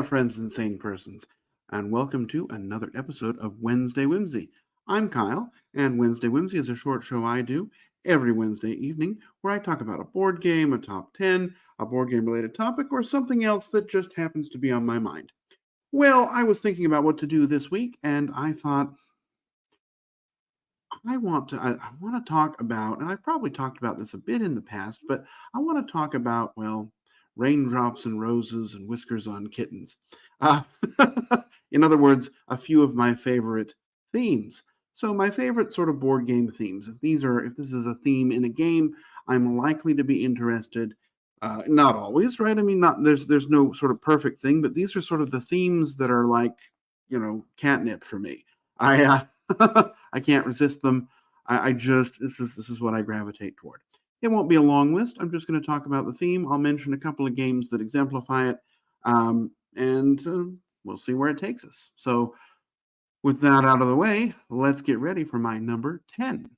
friends, insane persons, and welcome to another episode of Wednesday Whimsy. I'm Kyle, and Wednesday Whimsy is a short show I do every Wednesday evening where I talk about a board game, a top 10, a board game related topic, or something else that just happens to be on my mind. Well, I was thinking about what to do this week, and I thought I want to talk about, and I've probably talked about this a bit in the past, but I want to talk about, well, raindrops and roses and whiskers on kittens. Uh, in other words, a few of my favorite themes. So my favorite sort of board game themes. If this is a theme in a game, I'm likely to be interested. Not always, right? I mean, not there's no sort of perfect thing, but these are sort of the themes that are like, catnip for me. I can't resist them. I just this is what I gravitate toward. It won't be a long list. I'm just going to talk about the theme. I'll mention a couple of games that exemplify it, and we'll see where it takes us. So, with that out of the way, let's get ready for my number 10.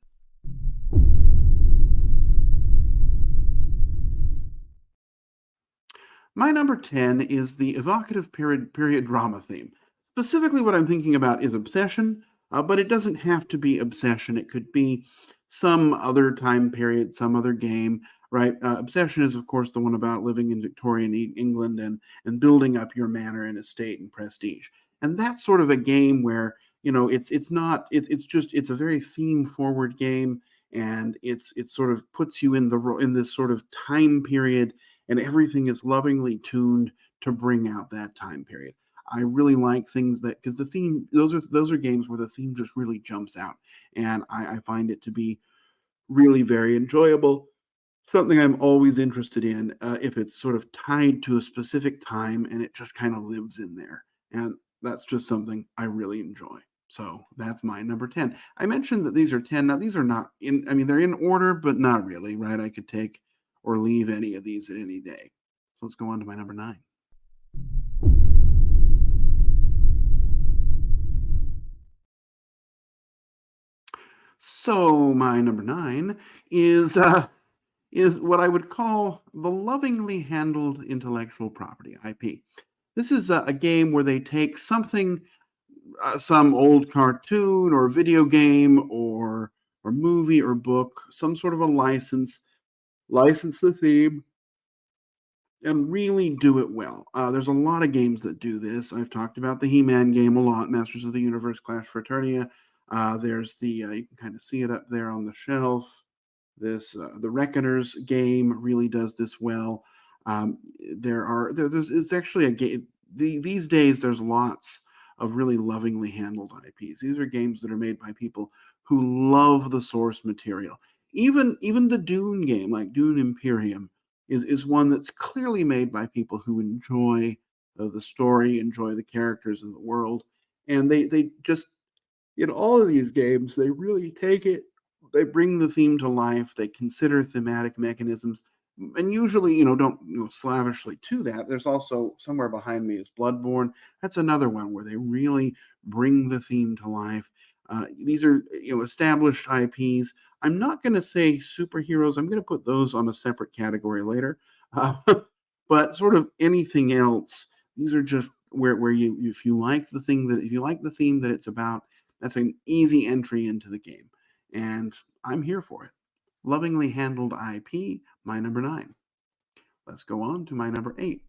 My number 10 is the evocative period drama theme. Specifically, what I'm thinking about is Obsession, but it doesn't have to be Obsession. It could be some other time period, some other game, right? Obsession is, of course, the one about living in Victorian England and building up your manor and estate and prestige. And that's sort of a game where it's not it's a very theme forward game, and it sort of puts you in this sort of time period, and everything is lovingly tuned to bring out that time period. I really like things that, because the theme, those are games where the theme just really jumps out, and I find it to be really very enjoyable. Something I'm always interested in, if it's sort of tied to a specific time and it just kind of lives in there, and that's just something I really enjoy. So that's my number 10. I mentioned that these are 10. Now, these are not in, I mean, they're in order, but not really, right? I could take or leave any of these at any day. So let's go on to my number 9. So my number 9 is what I would call the lovingly handled intellectual property, IP. This is a game where they take something, some old cartoon or video game or movie or book, some sort of a license the theme, and really do it well. There's a lot of games that do this. I've talked about the He-Man game a lot, Masters of the Universe Clash Fraternia. There's you can kind of see it up there on the shelf. The Reckoners game really does this well. It's actually a game. These days, there's lots of really lovingly handled IPs. These are games that are made by people who love the source material. Even the Dune game, like Dune Imperium, is one that's clearly made by people who enjoy the story, enjoy the characters in the world, and they just, in all of these games, they really take it. They bring the theme to life. They consider thematic mechanisms, and usually, don't slavishly to that. There's also, somewhere behind me is Bloodborne. That's another one where they really bring the theme to life. These are established IPs. I'm not going to say superheroes. I'm going to put those on a separate category later. Uh, but sort of anything else, these are just where you, if you like the theme that it's about, that's an easy entry into the game, and I'm here for it. Lovingly handled IP, my number 9. Let's go on to my number 8.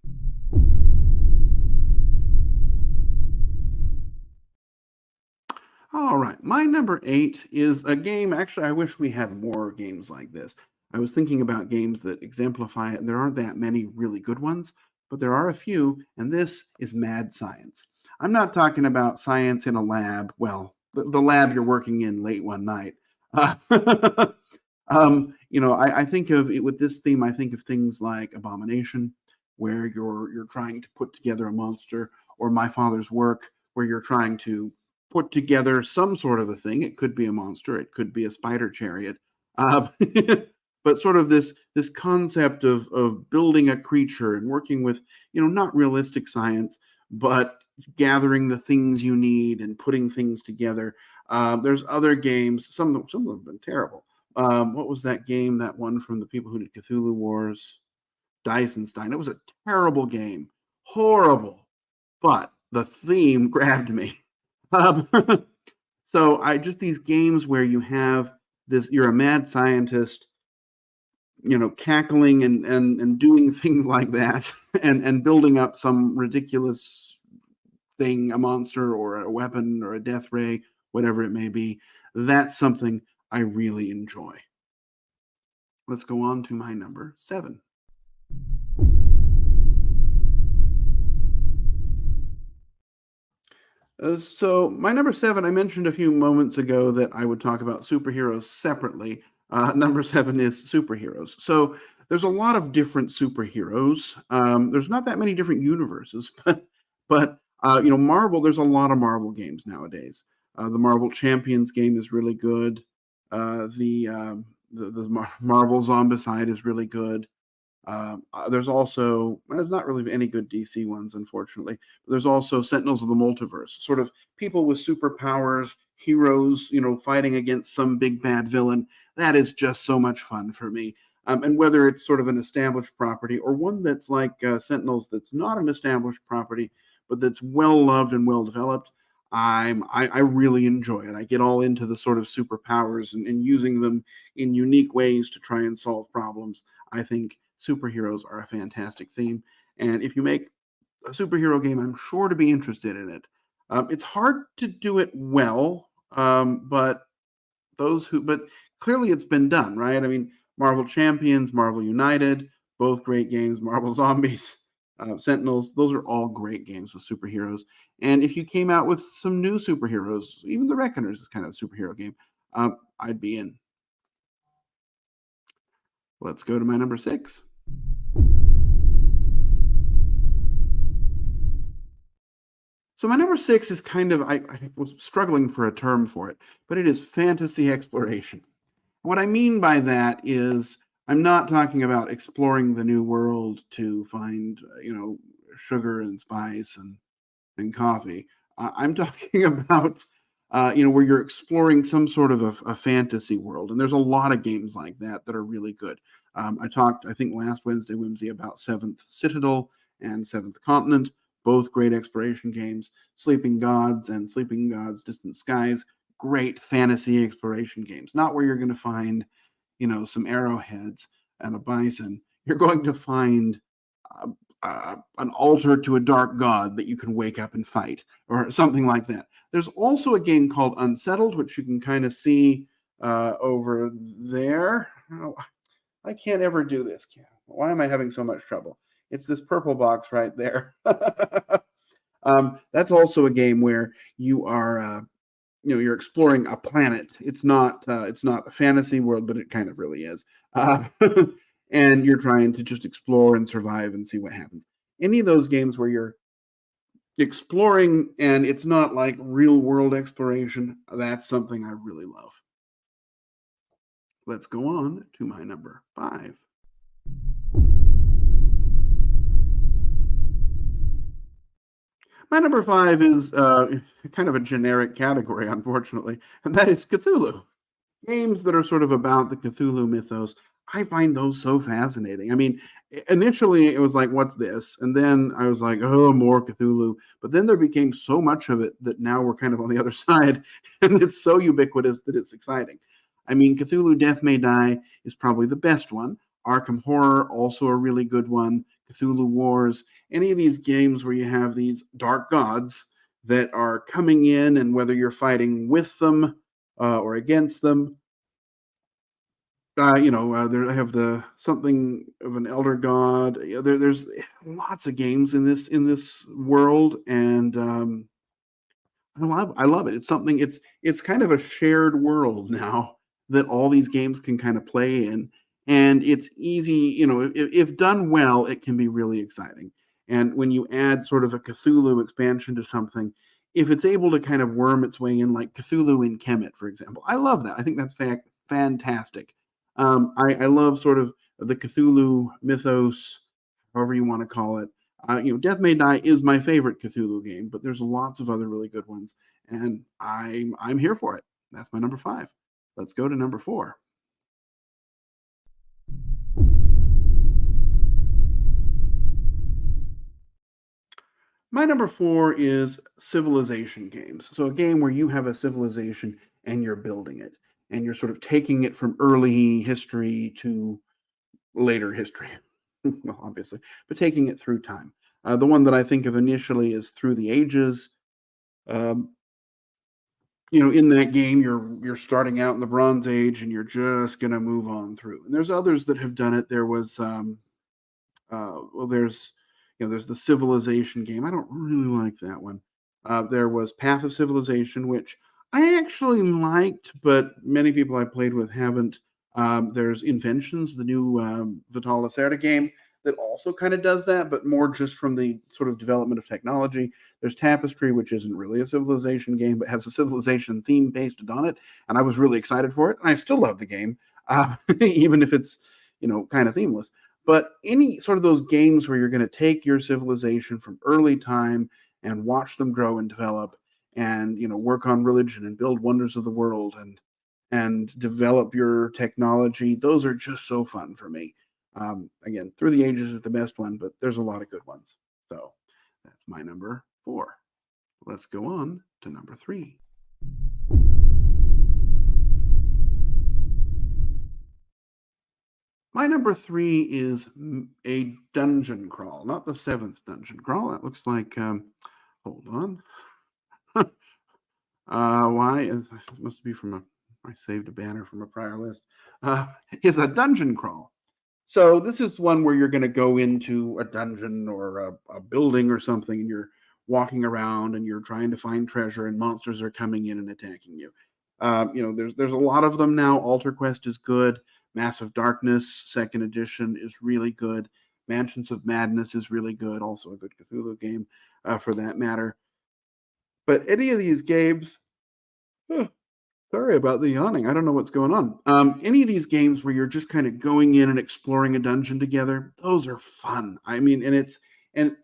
All right, my number 8 is a game. Actually, I wish we had more games like this. I was thinking about games that exemplify it, and there aren't that many really good ones, but there are a few, and this is Mad Science. I'm not talking about science in a lab. Well, the lab you're working in late one night. I think of it with this theme. I think of things like Abomination, where you're trying to put together a monster, or My Father's Work, where you're trying to put together some sort of a thing. It could be a monster, it could be a spider chariot, uh, but sort of this concept of building a creature and working with not realistic science, but gathering the things you need and putting things together. There's other games. Some of them have been terrible. What was that game? That one from the people who did Cthulhu Wars, Dysenstein. It was a terrible game, horrible. but the theme grabbed me. Um, so I just these games where you have this, you're a mad scientist, cackling and doing things like that, and building up some ridiculous thing, a monster or a weapon or a death ray, whatever it may be. That's something I really enjoy. Let's go on to my number 7. So my number 7, I mentioned a few moments ago that I would talk about superheroes separately. Number 7 is superheroes. So there's a lot of different superheroes. There's not that many different universes, but Marvel. There's a lot of Marvel games nowadays. The Marvel Champions game is really good. The Marvel Zombicide is really good. There's not really any good DC ones, unfortunately. But there's also Sentinels of the Multiverse, sort of people with superpowers, heroes, fighting against some big bad villain. That is just so much fun for me. And whether it's sort of an established property or one that's like Sentinels, that's not an established property, but that's well loved and well developed, I really enjoy it. I get all into the sort of superpowers and using them in unique ways to try and solve problems. I think superheroes are a fantastic theme. And if you make a superhero game, I'm sure to be interested in it. It's hard to do it well, but clearly it's been done, right? I mean, Marvel Champions, Marvel United, both great games. Marvel Zombies, Sentinels, those are all great games with superheroes. And if you came out with some new superheroes, even the Reckoners is kind of a superhero game, I'd be in. Let's go to my number 6. So my number 6 is kind of, I was struggling for a term for it, but it is fantasy exploration. What I mean by that is I'm not talking about exploring the new world to find, sugar and spice and coffee. I'm talking about, where you're exploring some sort of a fantasy world. And there's a lot of games like that are really good. I talked, I think, last Wednesday, Whimsy, about Seventh Citadel and Seventh Continent, both great exploration games. Sleeping Gods and Sleeping Gods Distant Skies, great fantasy exploration games. Not where you're going to find, some arrowheads and a bison. You're going to find an altar to a dark god that you can wake up and fight, or something like that. There's also a game called Unsettled, which you can kind of see over there. Oh, I can't ever do this. Why am I having so much trouble? It's this purple box right there. That's also a game where you are, you're exploring a planet. It's not a fantasy world, but it kind of really is. And you're trying to just explore and survive and see what happens. Any of those games where you're exploring and it's not like real world exploration, that's something I really love. Let's go on to my number 5. My number 5 is kind of a generic category, unfortunately, and that is Cthulhu. Games that are sort of about the Cthulhu mythos. I find those so fascinating. I mean, initially it was like, what's this? And then I was like, oh, more Cthulhu. But then there became so much of it that now we're kind of on the other side, and it's so ubiquitous that it's exciting. I mean, Cthulhu Death May Die is probably the best one. Arkham Horror, also a really good one. Cthulhu Wars, any of these games where you have these dark gods that are coming in, and whether you're fighting with them or against them. There I have the something of an elder god. There's lots of games in this world, and I love it. It's something. It's kind of a shared world now that all these games can kind of play in, and it's easy. If done well, it can be really exciting. And when you add sort of a Cthulhu expansion to something, if it's able to kind of worm its way in, like Cthulhu in Kemet, for example, I love that. I think that's fantastic. I love sort of the Cthulhu mythos, however you want to call it. Death May Die is my favorite Cthulhu game, but there's lots of other really good ones, and I'm here for it. That's my number 5. Let's go to number 4. My My number four is civilization games. So a game where you have a civilization and you're building it, and you're sort of taking it from early history to later history. Well, obviously, but taking it through time. The one that I think of initially is Through the Ages. Um, in that game, you're starting out in the Bronze Age, and you're just going to move on through. And there's others that have done it. There was well, there's the Civilization game. I don't really like that one. There was Path of Civilization, which I actually liked, but many people I played with haven't. There's Inventions, the new Vital Lacerda game that also kind of does that, but more just from the sort of development of technology. There's Tapestry, which isn't really a civilization game, but has a civilization theme based on it, and I was really excited for it. And I still love the game, even if it's kind of themeless. But any sort of those games where you're going to take your civilization from early time and watch them grow and develop, and work on religion and build wonders of the world, and develop your technology, those are just so fun for me. Again, Through the Ages is the best one, but there's a lot of good ones. So that's my number four. Let's go on to number three. My number three is a dungeon crawl, not the seventh dungeon crawl. That looks like, hold on. Why? It must be I saved a banner from a prior list. Is a dungeon crawl. So this is one where you're going to go into a dungeon or a building or something, and you're walking around and you're trying to find treasure, and monsters are coming in and attacking you. There's a lot of them now. Altar Quest is good. Massive Darkness Second Edition is really good. Mansions of Madness is really good. Also a good Cthulhu game, for that matter. But any of these games, sorry about the yawning. I don't know what's going on. Any of these games where you're just kind of going in and exploring a dungeon together, those are fun. I mean, and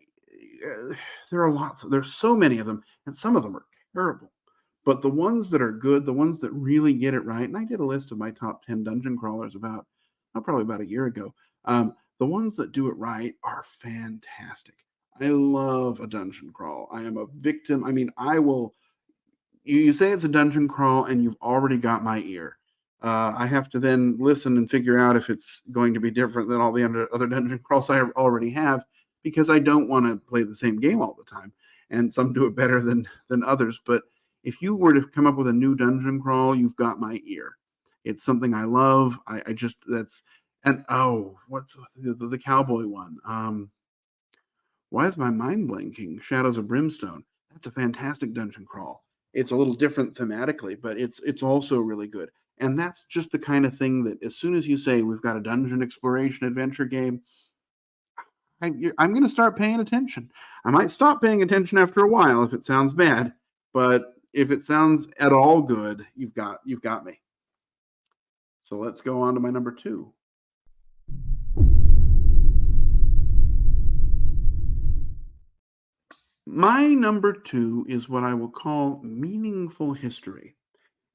there are lots. There's so many of them, and some of them are terrible. But the ones that are good, the ones that really get it right, and I did a list of my top 10 dungeon crawlers probably about a year ago. The ones that do it right are fantastic. I love a dungeon crawl. I am a victim. I mean, I will you say it's a dungeon crawl and you've already got my ear. I have to then listen and figure out if it's going to be different than all the other dungeon crawls I already have, because I don't want to play the same game all the time. And some do it better than others. But if you were to come up with a new dungeon crawl, you've got my ear. It's something I love. I just that's and oh, what's the cowboy one? Why is my mind blanking? Shadows of Brimstone. That's a fantastic dungeon crawl. It's a little different thematically, but it's also really good. And that's just the kind of thing that as soon as you say we've got a dungeon exploration adventure game, I'm going to start paying attention. I might stop paying attention after a while if it sounds bad, but if it sounds at all good, you've got me. So let's go on to my number two. My number two is what I will call meaningful history.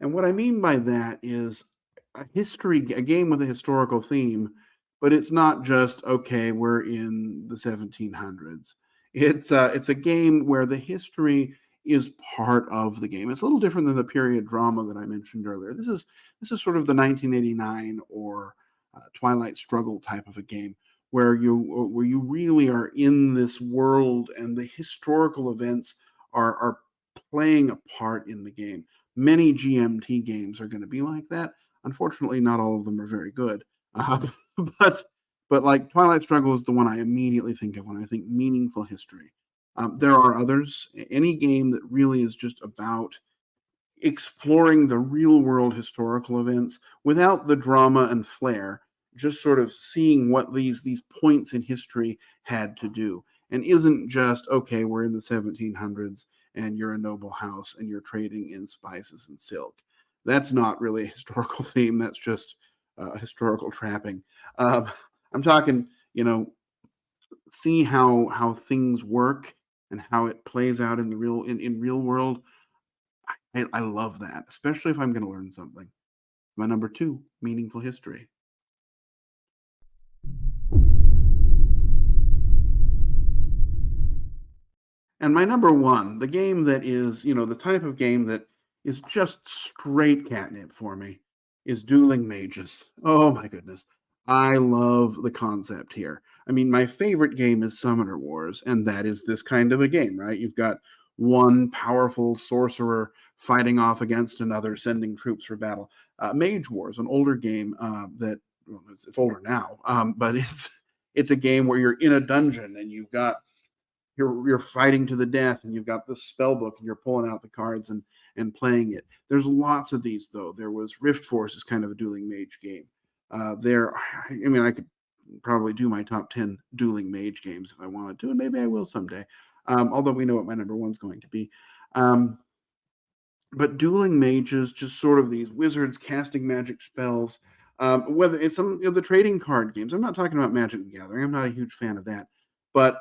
And what I mean by that is a game with a historical theme, but it's not just, okay, we're in the 1700s. It's a game where the history is part of the game. It's a little different than the period drama that I mentioned earlier. This is sort of the 1989 or Twilight Struggle type of a game where you really are in this world, and the historical events are playing a part in the game. Many GMT games are going to be like that. Unfortunately, not all of them are very good. But but like Twilight Struggle is the one I immediately think of when I think meaningful history. There are others. Any game that really is just about exploring the real world historical events without the drama and flair, just sort of seeing what these points in history had to do, and isn't just, okay, we're in the 1700s and you're a noble house and you're trading in spices and silk. That's not really a historical theme. That's just historical trapping. Um, I'm talking, see how things work and how it plays out in the in real world. I love that, especially if I'm going to learn something. My number two, meaningful history. And my number one, the game that is, the type of game that is just straight catnip for me, is Dueling Mages. Oh my goodness. I love the concept here. I mean, my favorite game is Summoner Wars, and that is this kind of a game, right? You've got one powerful sorcerer fighting off against another, sending troops for battle. Mage Wars, an older game that well, it's older now, but it's a game where you're in a dungeon and you're fighting to the death, and you've got the spell book, and you're pulling out the cards and playing it. There's lots of these though. There was Rift Force is kind of a dueling mage game. I could probably do my top 10 dueling mage games if I wanted to, and maybe I will someday. Although we know what my number one's going to be. But dueling mages, just sort of these wizards casting magic spells. Whether it's some of the trading card games, I'm not talking about Magic the Gathering. I'm not a huge fan of that, but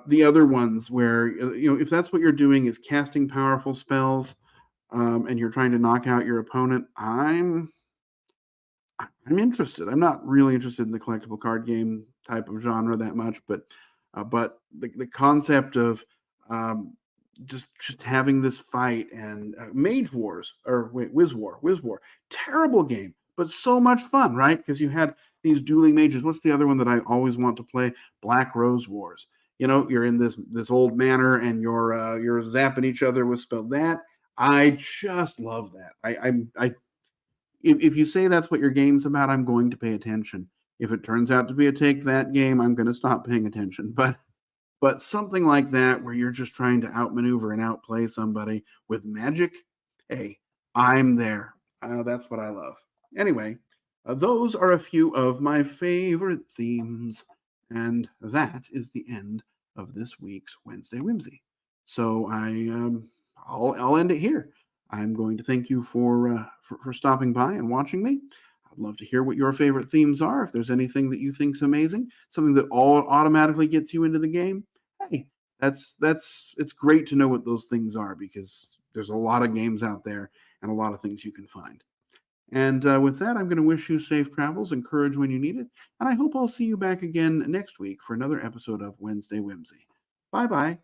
the other ones where if that's what you're doing is casting powerful spells, and you're trying to knock out your opponent, I'm interested. I'm not really interested in the collectible card game type of genre that much, but the concept of just having this fight and Mage Wars or wait, Wiz War, terrible game, but so much fun, right? Because you had these dueling mages. What's the other one that I always want to play? Black Rose Wars. You're in this old manor and you're zapping each other with spell. That I just love that. If you say that's what your game's about, I'm going to pay attention. If it turns out to be a take that game, I'm going to stop paying attention. But something like that where you're just trying to outmaneuver and outplay somebody with magic, hey, I'm there. That's what I love. Anyway, those are a few of my favorite themes, and that is the end of this week's Wednesday Whimsy. So I'll end it here. I'm going to thank you for stopping by and watching me. I'd love to hear what your favorite themes are. If there's anything that you think's amazing, something that all automatically gets you into the game, hey, it's great to know what those things are, because there's a lot of games out there and a lot of things you can find. And with that, I'm going to wish you safe travels and courage when you need it. And I hope I'll see you back again next week for another episode of Wednesday Whimsy. Bye-bye.